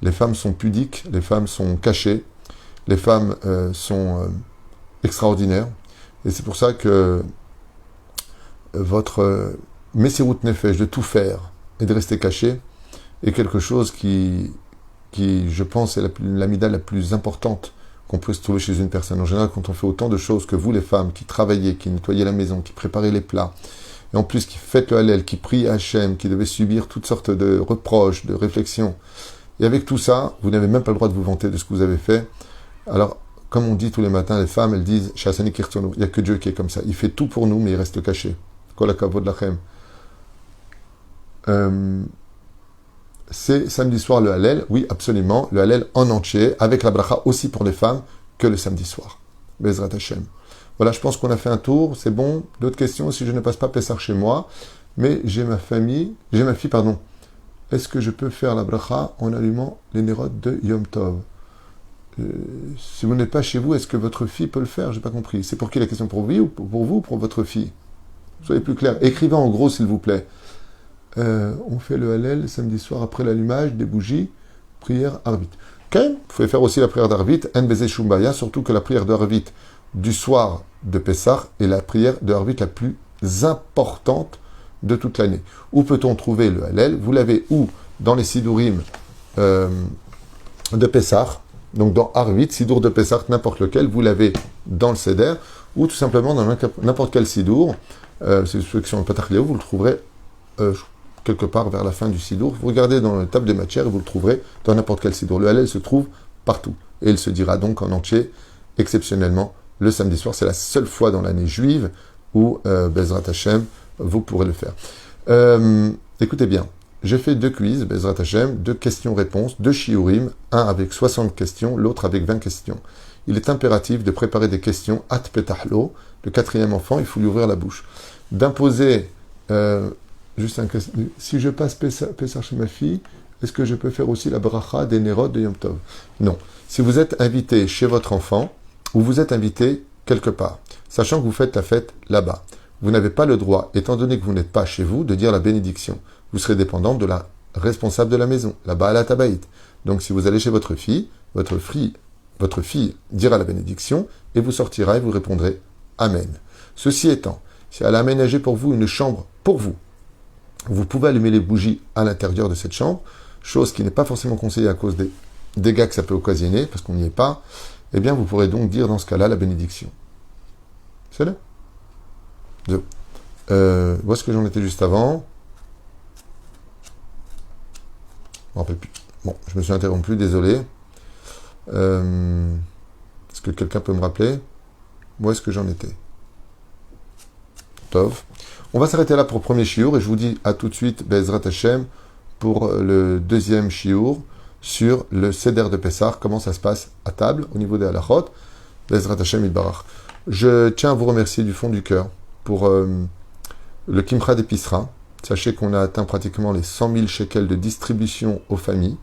S1: Les femmes sont pudiques, les femmes sont cachées, les femmes sont extraordinaires. Et c'est pour ça que votre Messirut Nefesh de tout faire et de rester caché est quelque chose qui je pense, est l'amida la plus importante qu'on peut se trouver chez une personne. En général, quand on fait autant de choses que vous, les femmes, qui travaillez, qui nettoyez la maison, qui préparez les plats, et en plus qui faites le Hallel, qui priez Hachem, qui devez subir toutes sortes de reproches, de réflexions, et avec tout ça, vous n'avez même pas le droit de vous vanter de ce que vous avez fait. Alors, comme on dit tous les matins, les femmes, elles disent « Shasani Kirtono », il n'y a que Dieu qui est comme ça. Il fait tout pour nous, mais il reste caché. Kol hakavod lachem. C'est samedi soir le Hallel, oui, absolument, le Hallel en entier, avec la bracha aussi pour les femmes, que le samedi soir. Bezrat Hashem. Voilà, je pense qu'on a fait un tour, c'est bon. D'autres questions, si je ne passe pas Pessah chez moi, mais j'ai ma fille, pardon. Est-ce que je peux faire la bracha en allumant les nérodes de Yom Tov? Si vous n'êtes pas chez vous, est-ce que votre fille peut le faire? J'ai pas compris. C'est pour qui la question? Pour vous ou pour votre fille? Soyez plus clair. Écrivez en gros, s'il vous plaît. On fait le Hallel samedi soir après l'allumage des bougies, prière Arvit. Ok, vous pouvez faire aussi la prière d'Arvit, En Bezeh Shumbaya, surtout que la prière d'Arvit du soir de Pessah est la prière de Arvit la plus importante de toute l'année. Où peut-on trouver le Hallel? Vous l'avez ou dans les Sidurim de Pessah, donc dans Arvit, Sidour de Pessah, n'importe lequel, vous l'avez dans le Seder, ou tout simplement dans n'importe quel Sidour, c'est ceux qui sont en Patach Léo, vous le trouverez quelque part vers la fin du Sidour. Vous regardez dans la table des matières et vous le trouverez dans n'importe quel Sidour. Le Hallel se trouve partout. Et il se dira donc en entier, exceptionnellement, le samedi soir. C'est la seule fois dans l'année juive où, Bezrat Hashem, vous pourrez le faire. Écoutez bien, j'ai fait 2 quiz, Bezrat Hashem, 2 questions-réponses, 2 shiurim, un avec 60 questions, l'autre avec 20 questions. Il est impératif de préparer des questions, at petahlo, le 4e enfant, il faut lui ouvrir la bouche. D'imposer... juste un question. Si je passe Pessah chez ma fille, est-ce que je peux faire aussi la bracha des Nérod de Yom Tov? Non. Si vous êtes invité chez votre enfant, ou vous êtes invité quelque part, sachant que vous faites la fête là-bas, vous n'avez pas le droit, étant donné que vous n'êtes pas chez vous, de dire la bénédiction. Vous serez dépendant de la responsable de la maison, la Baalat Habayit. Donc si vous allez chez votre fille dira la bénédiction et vous sortira et vous répondrez Amen. Ceci étant, si elle a aménagé pour vous une chambre pour vous, vous pouvez allumer les bougies à l'intérieur de cette chambre, chose qui n'est pas forcément conseillée à cause des dégâts que ça peut occasionner, parce qu'on n'y est pas, eh bien vous pourrez donc dire dans ce cas-là la bénédiction. C'est là. Où est-ce que j'en étais juste avant? Je me rappelle plus. Bon, je me suis interrompu, désolé. Est-ce que quelqu'un peut me rappeler? Où est-ce que j'en étais? Tov. On va s'arrêter là pour le premier shiur et je vous dis à tout de suite, Be'ezrat Hashem, pour le deuxième shiur sur le Seder de Pessah, comment ça se passe à table au niveau des halachot. Be'ezrat Hashem Yitbarach. Je tiens à vous remercier du fond du cœur pour le Kimcha d'Episra. Sachez qu'on a atteint pratiquement les 100 000 shekels de distribution aux familles.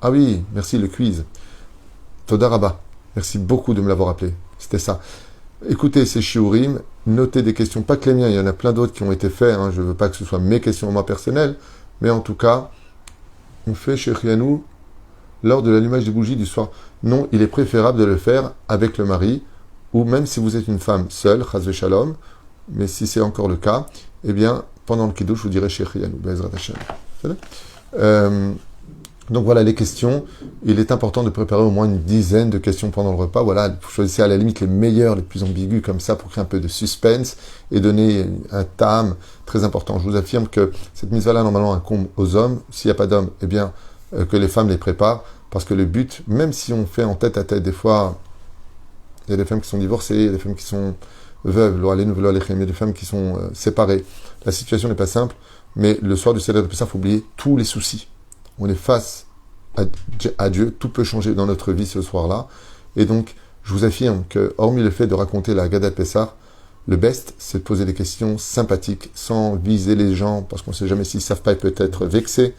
S1: Ah oui, merci le quiz. Toda Rabba. Merci beaucoup de me l'avoir appelé. C'était ça. Écoutez ces shiurim, notez des questions, pas que les miens, il y en a plein d'autres qui ont été faits, je ne veux pas que ce soit mes questions moi personnelles, mais en tout cas, on fait chez Rianou lors de l'allumage des bougies du soir. Non, il est préférable de le faire avec le mari, ou même si vous êtes une femme seule, chas shalom, mais si c'est encore le cas, eh bien, pendant le kiddush, je vous dirai chez Rianou, Be'ezrat Hashem. Donc voilà les questions. Il est important de préparer au moins une dizaine de questions pendant le repas. Voilà, vous choisissez à la limite les meilleures, les plus ambiguës comme ça pour créer un peu de suspense et donner un thème très important. Je vous affirme que cette mise-là normalement incombe aux hommes. S'il n'y a pas d'hommes, eh bien que les femmes les préparent parce que le but, même si on fait en tête à tête, des fois, il y a des femmes qui sont divorcées, il y a des femmes qui sont veuves, il y a des femmes qui sont séparées. La situation n'est pas simple, mais le soir du Seder de Pessah, il faut oublier tous les soucis. On est face à Dieu, tout peut changer dans notre vie ce soir-là. Et donc, je vous affirme que, hormis le fait de raconter la Haggadah de Pessah, le best, c'est de poser des questions sympathiques, sans viser les gens, parce qu'on ne sait jamais s'ils ne savent pas et peut-être vexés.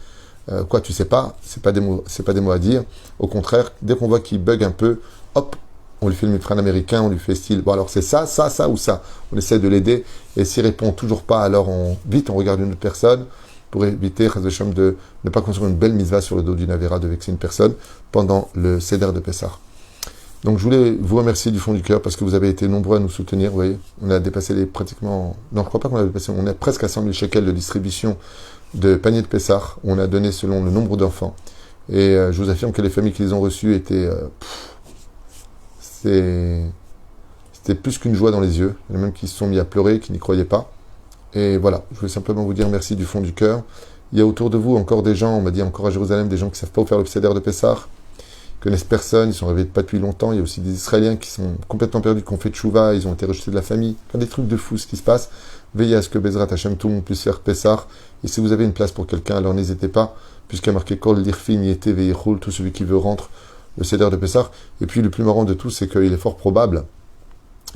S1: Quoi, tu sais pas, c'est pas des mots à dire. Au contraire, dès qu'on voit qu'il bug un peu, hop, on lui fait le mifran américain, on lui fait style, bon alors c'est ça ou ça. On essaie de l'aider, et s'il répond toujours pas, alors vite on regarde une autre personne, pour éviter, de ne pas construire une belle mitzvah sur le dos d'une avéra, de vexer une personne pendant le Seder de Pessah. Donc je voulais vous remercier du fond du cœur parce que vous avez été nombreux à nous soutenir. Vous voyez, on a dépassé non, je ne crois pas qu'on a dépassé, on est presque à 100 000 shekels de distribution de paniers de Pessah. On a donné selon le nombre d'enfants. Et je vous affirme que les familles qui les ont reçus étaient... c'était plus qu'une joie dans les yeux. Il y en a même qui se sont mis à pleurer, qui n'y croyaient pas. Et voilà, je voulais simplement vous dire merci du fond du cœur. Il y a autour de vous encore des gens, on m'a dit encore à Jérusalem, des gens qui ne savent pas où faire le Seder de Pessah, qui connaissent personne, ils sont arrivés pas depuis longtemps. Il y a aussi des Israéliens qui sont complètement perdus, qui ont fait tchouva, ils ont été rejetés de la famille. Enfin, des trucs de fous, ce qui se passe. Veillez à ce que Bezrat Hashem, tout le monde puisse faire Pessah. Et si vous avez une place pour quelqu'un, alors n'hésitez pas, puisqu'il y a marqué Kol Lirfin Yete Veichul, tout celui qui veut rentre le Seder de Pessah. Et puis le plus marrant de tout, c'est qu'il est fort probable,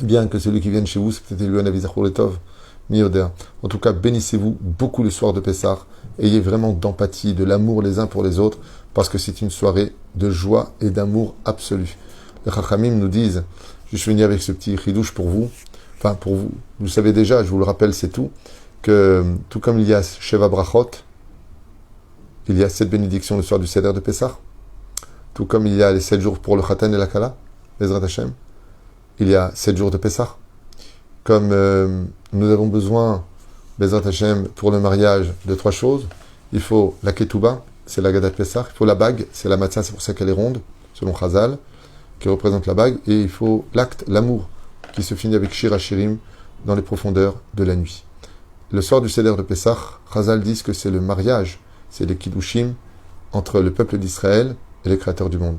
S1: bien que celui qui vienne chez vous, c'est peut-être lui un Avizachur Letov. En tout cas, bénissez-vous beaucoup le soir de Pessah. Ayez vraiment d'empathie, de l'amour les uns pour les autres, parce que c'est une soirée de joie et d'amour absolu. Les Chachamim nous disent, je suis venu avec ce petit chidouche pour vous, enfin pour vous, vous le savez déjà, je vous le rappelle, c'est tout, que tout comme il y a Sheva Brachot, il y a 7 bénédictions le soir du Seder de Pessah, tout comme il y a les 7 jours pour le Khatan et la Kala, Bezrat Hashem, il y a 7 jours de Pessah. Comme nous avons besoin, Bezrat Hashem, pour le mariage, de 3 choses. Il faut la ketouba, c'est la Haggadah de Pessah. Il faut la bague, c'est la matzah, c'est pour ça qu'elle est ronde, selon Chazal, qui représente la bague. Et il faut l'acte, l'amour, qui se finit avec Shir Hashirim dans les profondeurs de la nuit. Le soir du Seder de Pessah, Chazal dit que c'est le mariage, c'est les kiddushim entre le peuple d'Israël et les créateurs du monde.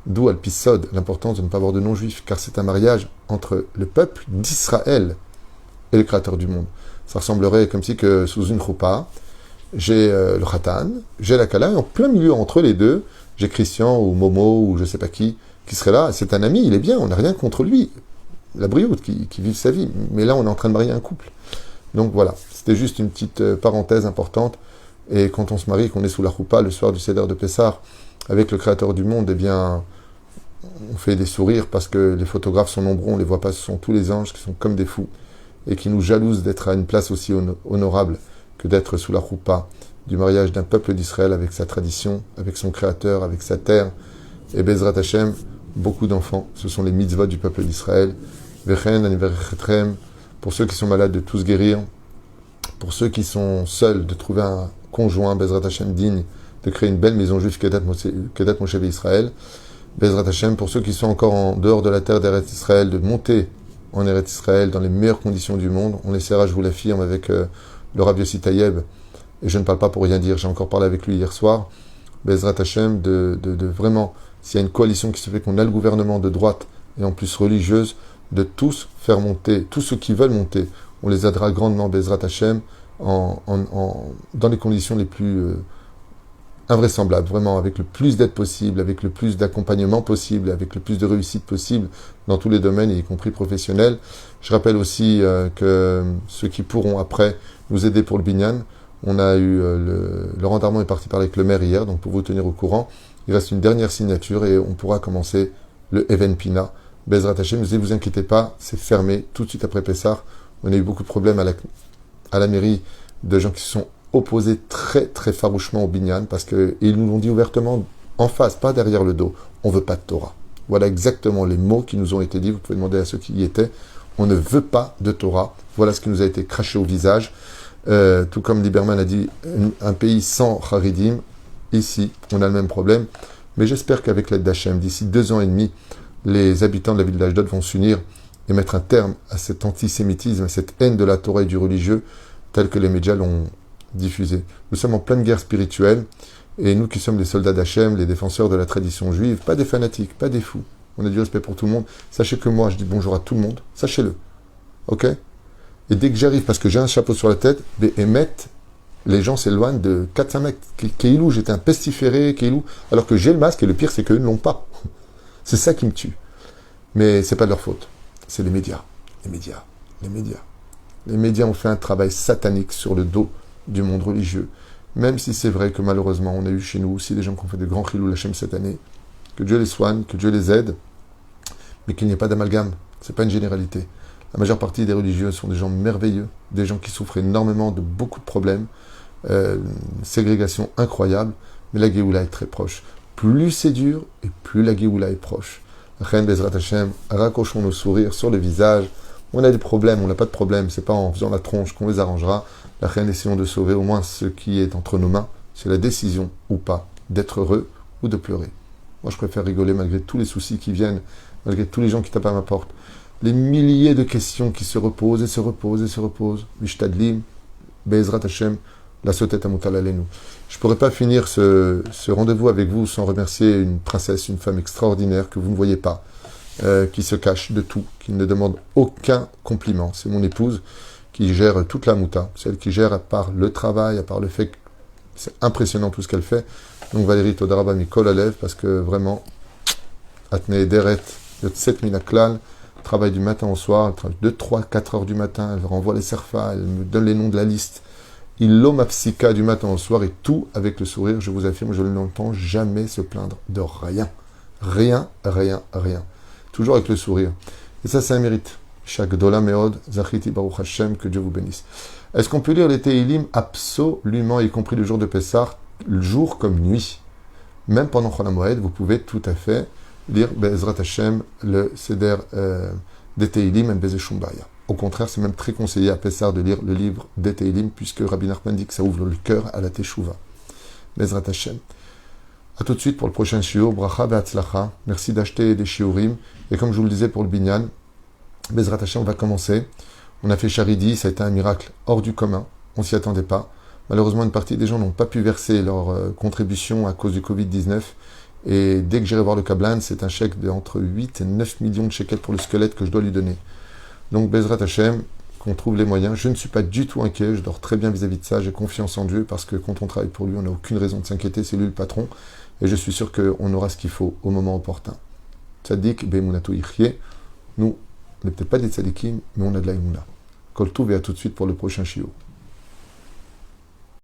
S1: D'où Al-Pisod, l'importance de ne pas avoir de non-juifs, car c'est un mariage entre le peuple d'Israël et le créateur du monde. Ça ressemblerait comme si que sous une choupa, j'ai le Khatan, j'ai la Kala, et en plein milieu entre les deux, j'ai Christian ou Momo ou je sais pas qui serait là. C'est un ami, il est bien, on n'a rien contre lui. La brioute qui vit sa vie. Mais là, on est en train de marier un couple. Donc voilà, c'était juste une petite parenthèse importante. Et quand on se marie, qu'on est sous la choupa le soir du Seder de Pessah, avec le créateur du monde, eh bien, on fait des sourires parce que les photographes sont nombreux, on les voit pas, ce sont tous les anges qui sont comme des fous. et qui nous jalouse d'être à une place aussi honorable que d'être sous la choupa du mariage d'un peuple d'Israël avec sa tradition, avec son créateur, avec sa terre. Et Bezrat Hashem, beaucoup d'enfants, ce sont les mitzvot du peuple d'Israël. Vechen, aniverchem, pour ceux qui sont malades de tous guérir, pour ceux qui sont seuls de trouver un conjoint, Bezrat Hashem, digne de créer une belle maison juive Kedat Moshe Israël. Bezrat Hashem, pour ceux qui sont encore en dehors de la terre d'Eretz Israël, de monter en Eretz Israël dans les meilleures conditions du monde. On essaiera, je vous l'affirme, avec le Rav Yossi Tayeb, et je ne parle pas pour rien dire, j'ai encore parlé avec lui hier soir, Bezrat Hashem, de vraiment, s'il y a une coalition qui se fait, qu'on a le gouvernement de droite, et en plus religieuse, de tous faire monter, tous ceux qui veulent monter, on les aidera grandement, Bezrat Hashem, dans les conditions les plus invraisemblables, vraiment, avec le plus d'aide possible, avec le plus d'accompagnement possible, avec le plus de réussite possible dans tous les domaines, y compris professionnels. Je rappelle aussi que ceux qui pourront après nous aider pour le Binyan, on a eu Laurent Darmon est parti parler avec le maire hier, donc pour vous tenir au courant, il reste une dernière signature et on pourra commencer le Even Pina. Bezrat Hashem, ne vous inquiétez pas, c'est fermé tout de suite après Pessah. On a eu beaucoup de problèmes à la mairie de gens qui se sont opposés très très farouchement au Binyan parce qu'ils nous l'ont dit ouvertement en face, pas derrière le dos. On ne veut pas de Torah. Voilà exactement les mots qui nous ont été dits. Vous pouvez demander à ceux qui y étaient. On ne veut pas de Torah. Voilà ce qui nous a été craché au visage. Tout comme Lieberman a dit, un pays sans Haridim, ici, on a le même problème. Mais j'espère qu'avec l'aide d'Hachem, d'ici 2 ans et demi, les habitants de la ville d'Ashdod vont s'unir et mettre un terme à cet antisémitisme, à cette haine de la Torah et du religieux, tel que les médias l'ont diffusé. Nous sommes en pleine guerre spirituelle, et nous qui sommes les soldats d'Hachem, les défenseurs de la tradition juive, pas des fanatiques, pas des fous. On a du respect pour tout le monde. Sachez que moi, je dis bonjour à tout le monde. Sachez-le. Ok ? Et dès que j'arrive, parce que j'ai un chapeau sur la tête, les gens s'éloignent de 4-5 mètres. Keilou, j'étais un pestiféré, Keilou. Alors que j'ai le masque, et le pire, c'est qu'eux ne l'ont pas. C'est ça qui me tue. Mais c'est pas de leur faute. C'est les médias. Les médias ont fait un travail satanique sur le dos du monde religieux. Même si c'est vrai que malheureusement, on a eu chez nous aussi des gens qui ont fait de grands chilou Hachem cette année. Que Dieu les soigne, que Dieu les aide, mais qu'il n'y ait pas d'amalgame. C'est pas une généralité. La majeure partie des religieux sont des gens merveilleux, des gens qui souffrent énormément de beaucoup de problèmes, ségrégation incroyable, mais la Géoula est très proche. Plus c'est dur, et plus la Géoula est proche. Reine Bezrat Hashem, raccrochons nos sourires sur le visage. On a des problèmes, on n'a pas de problème, c'est pas en faisant la tronche qu'on les arrangera. La reine, essayons de sauver au moins ce qui est entre nos mains. C'est la décision, ou pas, d'être heureux ou de pleurer. Moi, je préfère rigoler malgré tous les soucis qui viennent, malgré tous les gens qui tapent à ma porte. Les milliers de questions qui se reposent et se reposent et se reposent. Mishtadlim, Bezrat Hashem, la sotet amutal alenu. Je ne pourrais pas finir ce rendez-vous avec vous sans remercier une princesse, une femme extraordinaire que vous ne voyez pas, qui se cache de tout, qui ne demande aucun compliment. C'est mon épouse qui gère toute la mouta, celle qui gère à part le travail, à part le fait que c'est impressionnant tout ce qu'elle fait. Donc Valérie Todaraba Mikol Alev, parce que vraiment, Atne Deret, Yotset Minaklal, travaille du matin au soir, elle travaille 2, 3, 4 heures du matin, elle renvoie les serfas, elle me donne les noms de la liste. Il l'omapsika du matin au soir et tout avec le sourire, je vous affirme, je ne l'entends jamais se plaindre de rien. Rien. Toujours avec le sourire. Et ça, c'est un mérite. Chaque dola meod, zachiti baruch Hashem, que Dieu vous bénisse. Est-ce qu'on peut lire les Tehillim? Absolument, y compris le jour de Pessah, jour comme nuit. Même pendant Chol HaMoed, vous pouvez tout à fait lire Be'ezrat Hashem, le Seder des Tehillim, et Bezé Shumbaya. Au contraire, c'est même très conseillé à Pessah de lire le livre des Tehillim, puisque Rabbi Nachman dit que ça ouvre le cœur à la Teshuvah. Be'ezrat Hashem. A tout de suite pour le prochain shiur, bracha be'atzlacha. Merci d'acheter des shiurim. Et comme je vous le disais pour le binyan, Bezrat Hashem, on va commencer. On a fait Charidi, ça a été un miracle hors du commun. On s'y attendait pas. Malheureusement, une partie des gens n'ont pas pu verser leur contribution à cause du Covid-19. Et dès que j'irai voir le Kablan, c'est un chèque d'entre 8 et 9 millions de shekels pour le squelette que je dois lui donner. Donc Bezrat Hashem, qu'on trouve les moyens. Je ne suis pas du tout inquiet, je dors très bien vis-à-vis de ça. J'ai confiance en Dieu parce que quand on travaille pour lui, on n'a aucune raison de s'inquiéter, c'est lui le patron. Et je suis sûr qu'on aura ce qu'il faut au moment opportun. Tzadik be'emunatu yichye. Nous, on n'est peut-être pas des tzadikim, mais on a de la emuna. Kol touv et à tout de suite pour le prochain shiur.